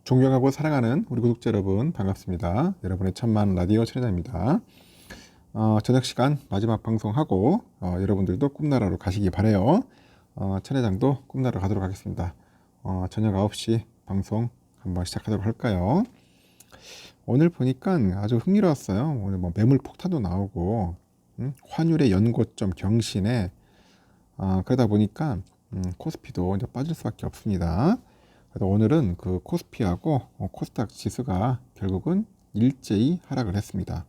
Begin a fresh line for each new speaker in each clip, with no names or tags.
존경하고 사랑하는 우리 구독자 여러분 반갑습니다. 여러분의 천만 라디오 천혜자입니다. 저녁 시간 마지막 방송하고 여러분들도 꿈나라로 가시기 바래요. 천혜장도 꿈나라 가도록 하겠습니다. 저녁 9시 방송 한번 시작하도록 할까요? 오늘 보니까 아주 흥미로웠어요. 오늘 뭐 매물 폭탄도 나오고 환율의 연고점 경신에 그러다 보니까 코스피도 이제 빠질 수밖에 없습니다. 그래서 오늘은 그 코스피하고 코스닥 지수가 결국은 일제히 하락을 했습니다.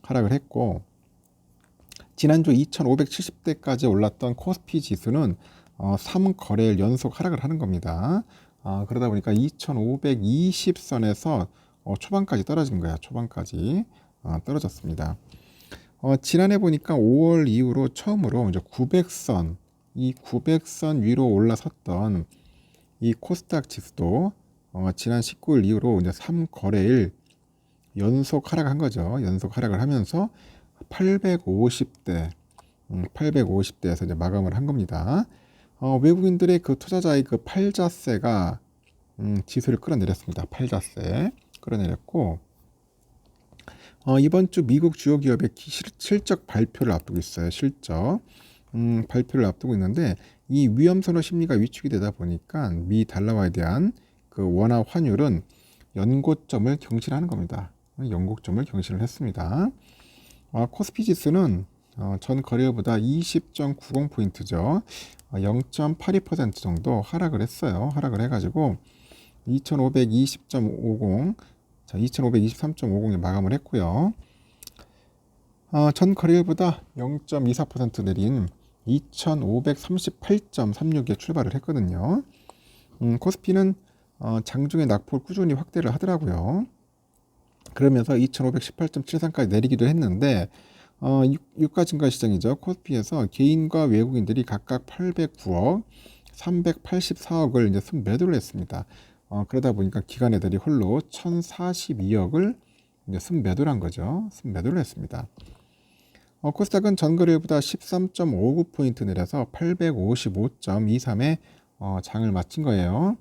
하락을 했고 지난주 2570대까지 올랐던 코스피 지수는 3거래일 연속 하락을 하는 겁니다. 그러다 보니까 2520선에서 초반까지 떨어진 거야. 초반까지 떨어졌습니다. 지난해 보니까 5월 이후로 처음으로 이제 900선, 이 900선 위로 올라섰던 이 코스닥 지수도 지난 19일 이후로 이제 3거래일 연속 하락한 거죠. 연속 하락을 하면서 850대, 850대에서 이제 마감을 한 겁니다. 외국인들의 그 투자자의 그 팔자세가 지수를 끌어내렸습니다. 팔자세 끌어내렸고 이번 주 미국 주요 기업의 실적 발표를 앞두고 있어요. 실적 발표를 앞두고 있는데 이 위험선호 심리가 위축이 되다 보니까 미 달러화에 대한 그 원화 환율은 연고점을 경신하는 겁니다. 연고점을 경신을 했습니다. 코스피 지수는 전 거래일보다 20.90포인트죠. 0.82% 정도 하락을 했어요. 하락을 해가지고 2520.50, 자, 2523.50에 마감을 했고요. 전 거래일보다 0.24% 내린 2538.36에 출발을 했거든요. 코스피는 장중에 낙폭을 꾸준히 확대를 하더라고요. 그러면서 2518.73까지 내리기도 했는데 유가 증가 시장이죠. 코스피에서 개인과 외국인들이 각각 809억, 384억을 이제 순매도를 했습니다. 그러다 보니까 기관애들이 홀로 1042억을 이제 순매도를 한 거죠. 순매도를 했습니다. 코스닥은 전거래일보다 13.59포인트 내려서 855.23에 장을 마친 거예요.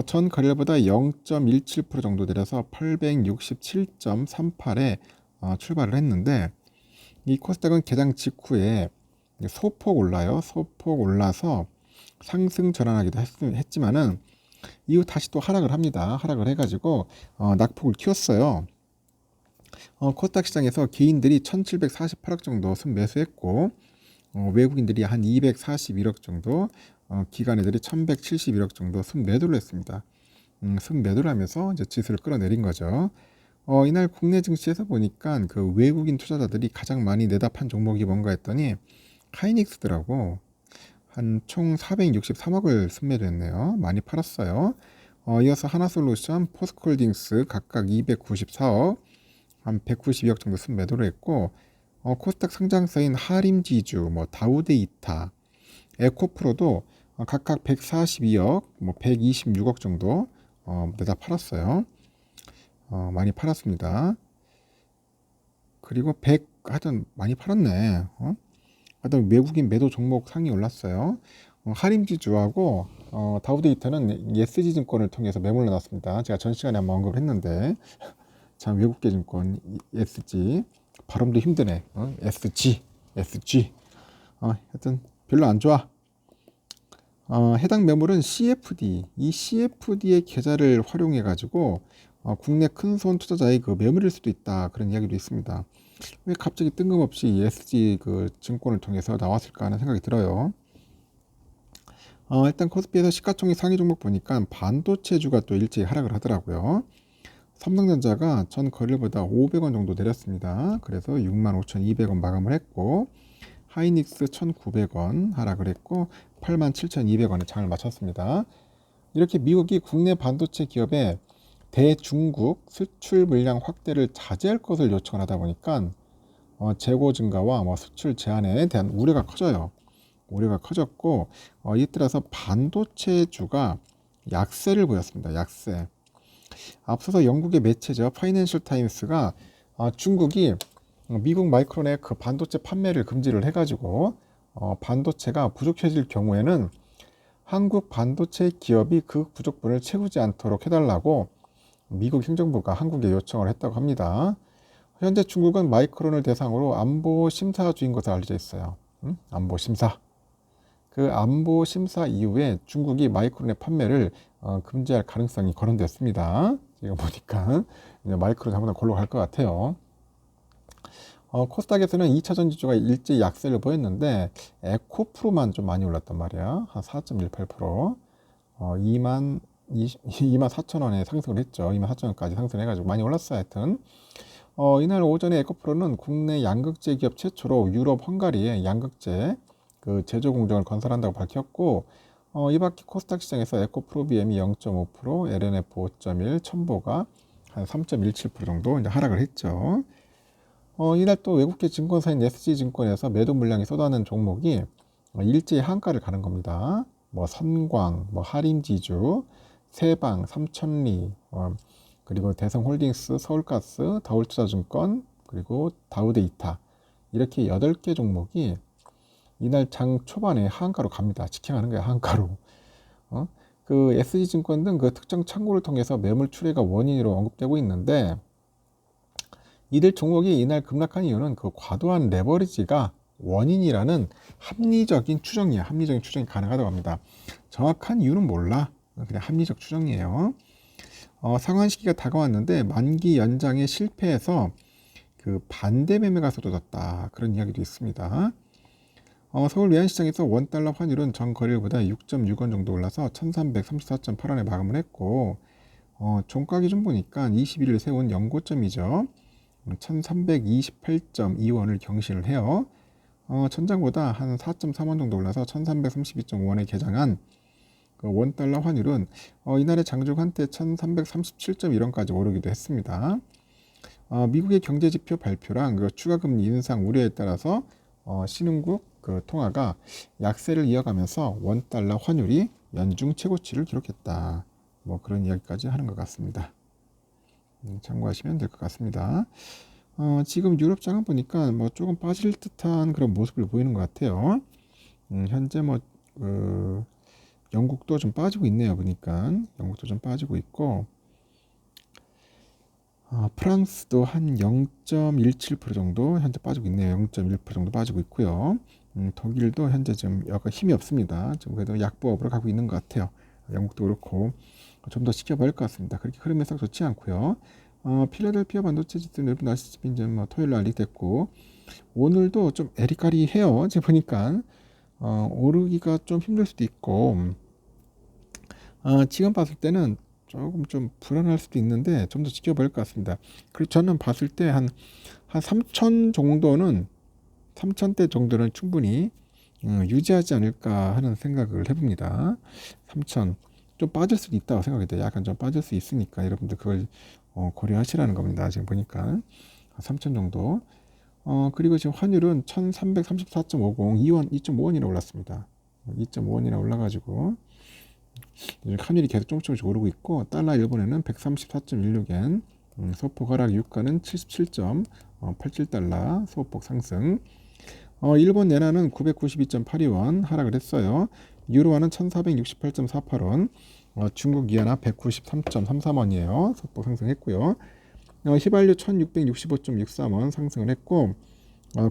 전 거래일보다 0.17% 정도 내려서 867.38에 출발을 했는데 이 코스닥은 개장 직후에 소폭 올라요. 소폭 올라서 상승 전환하기도 했지만은 이후 다시 또 하락을 합니다. 하락을 해가지고 낙폭을 키웠어요. 코스닥 시장에서 개인들이 1748억 정도 순매수했고 외국인들이 한 241억 정도, 기관애들이 1171억 정도 순매도를 했습니다. 순매도를 하면서 이제 지수를 끌어내린 거죠. 이날 국내 증시에서 보니까 그 외국인 투자자들이 가장 많이 내다판 종목이 뭔가 했더니 하이닉스더라고. 한 총 463억을 순매도했네요. 많이 팔았어요. 이어서 하나솔루션, 포스코홀딩스 각각 294억, 한 192억 정도 순매도를 했고 코스닥 상장사인 하림지주, 뭐 다우데이타, 에코프로도 각각 142억, 뭐 126억 정도 내다 팔았어요. 많이 팔았습니다. 그리고 하여튼 많이 팔았네. 하여튼 외국인 매도 종목 상위 올랐어요. 하림지주하고 다우데이터는 예스지 증권을 통해서 매물로 놨습니다. 제가 전 시간에 한번 언급을 했는데 참 외국계 증권 SG 발음도 힘드네. SG 하여튼 별로 안 좋아. 해당 매물은 CFD, 이 CFD의 계좌를 활용해 가지고 국내 큰손 투자자의 그 매물일 수도 있다, 그런 이야기도 있습니다. 왜 갑자기 뜬금없이 SG 그 증권을 통해서 나왔을까 하는 생각이 들어요. 일단 코스피에서 시가총액 상위 종목 보니까 반도체주가 또 일제히 하락을 하더라고요. 삼성전자가 전 거래일보다 500원 정도 내렸습니다. 그래서 65,200원 마감을 했고 하이닉스 1,900원 하락을 했고 87,200원에 장을 마쳤습니다. 이렇게 미국이 국내 반도체 기업에 대중국 수출 물량 확대를 자제할 것을 요청을 하다 보니까 재고 증가와 수출 제한에 대한 우려가 커져요. 우려가 커졌고 이에 따라서 반도체주가 약세를 보였습니다. 약세. 앞서서 영국의 매체죠. 파이낸셜 타임스가 중국이 미국 마이크론의 그 반도체 판매를 금지를 해가지고 반도체가 부족해질 경우에는 한국 반도체 기업이 그 부족분을 채우지 않도록 해달라고 미국 행정부가 한국에 요청을 했다고 합니다. 현재 중국은 마이크론을 대상으로 안보 심사 중인 것으로 알려져 있어요. 안보 심사. 그 안보 심사 이후에 중국이 마이크론의 판매를 금지할 가능성이 거론됐습니다. 지금 보니까 이제 마이크론 한번 걸로 갈 것 같아요. 코스닥에서는 2차 전지주가 일제히 약세를 보였는데 에코프로만 좀 많이 올랐단 말이야. 한 4.18%. 2만 4천 원에 상승을 했죠. 2만 4천 원까지 상승해가지고 많이 올랐어요. 하여튼 이날 오전에 에코프로는 국내 양극재 기업 최초로 유럽 헝가리에 양극재 그 제조 공장을 건설한다고 밝혔고 이 밖에 코스닥 시장에서 에코프로 BM이 0.5%, LNF 5.1, 첨보가 한 3.17% 정도 이제 하락을 했죠. 이날 또 외국계 증권사인 SG증권에서 매도 물량이 쏟아낸 종목이 일제히 한가를 가는 겁니다. 뭐 선광, 뭐 하림지주, 세방, 삼천리, 그리고 대성홀딩스, 서울가스, 더울투자증권, 그리고 다우데이터 이렇게 8개 종목이 이날 장 초반에 한가로 갑니다. 직행하는 거야, 한가로. 그 SG증권 등 그 특정 창구를 통해서 매물 출회가 원인으로 언급되고 있는데 이들 종목이 이날 급락한 이유는 그 과도한 레버리지가 원인이라는 합리적인 추정이에요. 합리적인 추정이 가능하다고 합니다. 정확한 이유는 몰라. 그냥 합리적 추정이에요. 상환 시기가 다가왔는데 만기 연장에 실패해서 그 반대 매매가 쏟아졌다. 그런 이야기도 있습니다. 서울 외환시장에서 원달러 환율은 전 거래일보다 6.6원 정도 올라서 1334.8원에 마감을 했고 종가 기준 보니까 21일 세운 연고점이죠. 1328.2원을 경신을 해요. 전장보다 한 4.3원 정도 올라서 1332.5원에 개장한 그 원달러 환율은 이날의 장중 한때 1337.1원까지 오르기도 했습니다. 미국의 경제지표 발표랑 그 추가금리 인상 우려에 따라서 신흥국 그 통화가 약세를 이어가면서 원달러 환율이 연중 최고치를 기록했다. 뭐 그런 이야기까지 하는 것 같습니다. 참고하시면 될 것 같습니다. 지금 유럽장은 보니까 뭐 조금 빠질 듯한 그런 모습을 보이는 것 같아요. 현재 뭐 영국도 좀 빠지고 있네요. 보니까 영국도 좀 빠지고 있고 프랑스도 한 0.17% 정도 현재 빠지고 있네요. 0.1% 정도 빠지고 있고요. 독일도 현재 좀 약간 힘이 없습니다. 좀 그래도 약보합으로 가고 있는 것 같아요. 영국도 그렇고 좀 더 지켜봐야 할 것 같습니다. 그렇게 흐름이 썩 좋지 않고요. 필라델피아 반도체 지수는 여러분 아시다시피 이제 뭐 토요일 날 알리됐고 오늘도 좀 에리까리해요. 제가 보니까 오르기가 좀 힘들 수도 있고 지금 봤을 때는 조금 좀 불안할 수도 있는데 좀 더 지켜봐야 할 것 같습니다. 그리고 저는 봤을 때 한 3천 정도는 3천대 정도는 충분히 유지하지 않을까 하는 생각을 해봅니다. 3천 좀 빠질 수도 있다고 생각이 돼요. 약간 좀 빠질 수 있으니까 여러분들 그걸 고려하시라는 겁니다. 지금 보니까 3천 정도. 그리고 지금 환율은 1334.50 2원 2.5원이나 올랐습니다. 2.5원이나 올라가지고 환율이 계속 조금씩 오르고 있고 달러 일본에는 134.16엔 소폭 하락 유가는 77.87달러 소폭 상승. 일본 엔화는 992.82원 하락을 했어요. 유로화는 1468.48원, 중국 위안화 193.33원이에요. 소폭 상승했고요. 휘발유 1665.63원 상승을 했고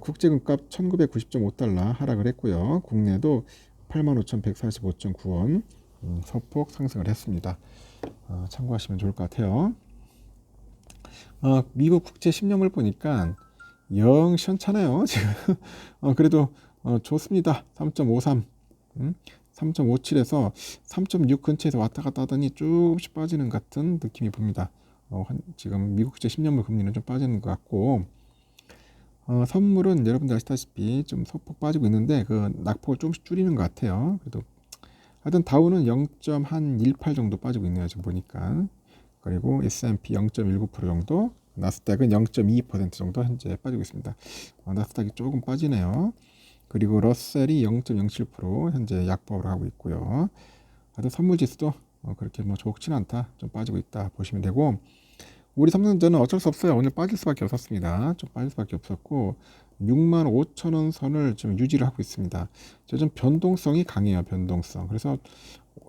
국제금값 1990.5달러 하락을 했고요. 국내도 85,145.9원 소폭 상승을 했습니다. 참고하시면 좋을 것 같아요. 미국 국채 10년물 보니까 영 시원찮아요. 지금 그래도 좋습니다. 3.53 3.57에서 3.6 근처에서 왔다 갔다 하더니 조금씩 빠지는 같은 느낌이 봅니다. 지금 미국 국채 10년물 금리는 좀 빠지는 것 같고 선물은 여러분들 아시다시피 좀 소폭 빠지고 있는데 그 낙폭을 조금씩 줄이는 것 같아요. 그래도 하여튼 다우는 0.18 정도 빠지고 있네요. 지금 보니까. 그리고 S&P 0.19% 정도, 나스닥은 0.22% 정도 현재 빠지고 있습니다. 나스닥이 조금 빠지네요. 그리고 러셀이 0.07% 현재 약보합을 하고 있고요. 하여튼 선물 지수도 그렇게 뭐 좋지는 않다. 좀 빠지고 있다 보시면 되고 우리 삼성전자는 어쩔 수 없어요. 오늘 빠질 수밖에 없었습니다. 좀 빠질 수밖에 없었고 65,000원 선을 좀 유지를 하고 있습니다. 좀 변동성이 강해요. 변동성. 그래서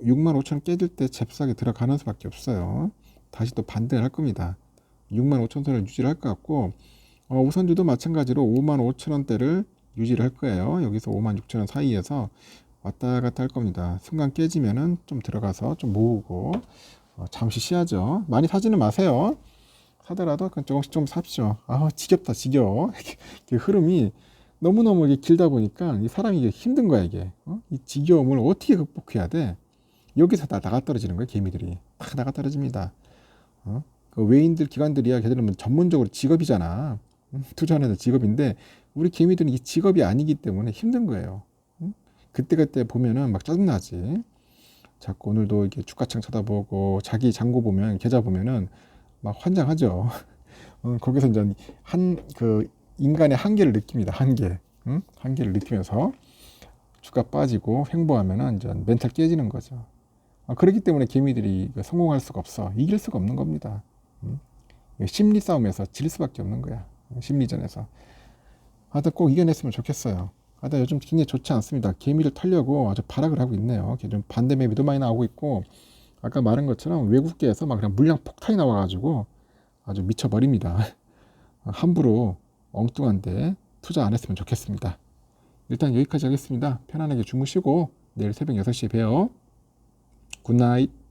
65,000원 깨질 때 잽싸게 들어가는 수밖에 없어요. 다시 또 반등을 할 겁니다. 65,000선을 유지를 할 것 같고, 우선주도 마찬가지로 55,000원대를 유지를 할 거예요. 여기서 56,000원 사이에서 왔다 갔다 할 겁니다. 순간 깨지면은 좀 들어가서 좀 모으고 잠시 쉬야죠. 많이 사지는 마세요. 사더라도 그냥 조금씩 좀 삽시오. 아, 지겹다, 지겨워. 이게 흐름이 너무너무 이게 길다 보니까 이 사람이 이게 힘든 거야, 이게. 이 지겨움을 어떻게 극복해야 돼? 여기서 다 나가 떨어지는 거예요, 개미들이. 다 나가 떨어집니다. 그 외인들, 기관들이야, 걔들은 뭐 전문적으로 직업이잖아. 투자하는 데 직업인데, 우리 개미들은 이 직업이 아니기 때문에 힘든 거예요. 그때그때 보면은 막 짜증나지. 자꾸 오늘도 이렇게 주가창 쳐다보고, 자기 잔고 보면, 계좌 보면은 막 환장하죠. 거기서 이제 그 인간의 한계를 느낍니다. 한계. 한계를 느끼면서 주가 빠지고 횡보하면은 이제 멘탈 깨지는 거죠. 그렇기 때문에 개미들이 성공할 수가 없어. 이길 수가 없는 겁니다. 심리 싸움에서 질 수밖에 없는 거야. 심리전에서. 하여튼 꼭 이겨냈으면 좋겠어요. 하여튼 요즘 굉장히 좋지 않습니다. 개미를 털려고 아주 발악을 하고 있네요. 좀 반대 매매도 많이 나오고 있고, 아까 말한 것처럼 외국계에서 막 그냥 물량 폭탄이 나와가지고 아주 미쳐버립니다. 함부로 엉뚱한데 투자 안 했으면 좋겠습니다. 일단 여기까지 하겠습니다. 편안하게 주무시고 내일 새벽 6시에 봬요. 굿나잇.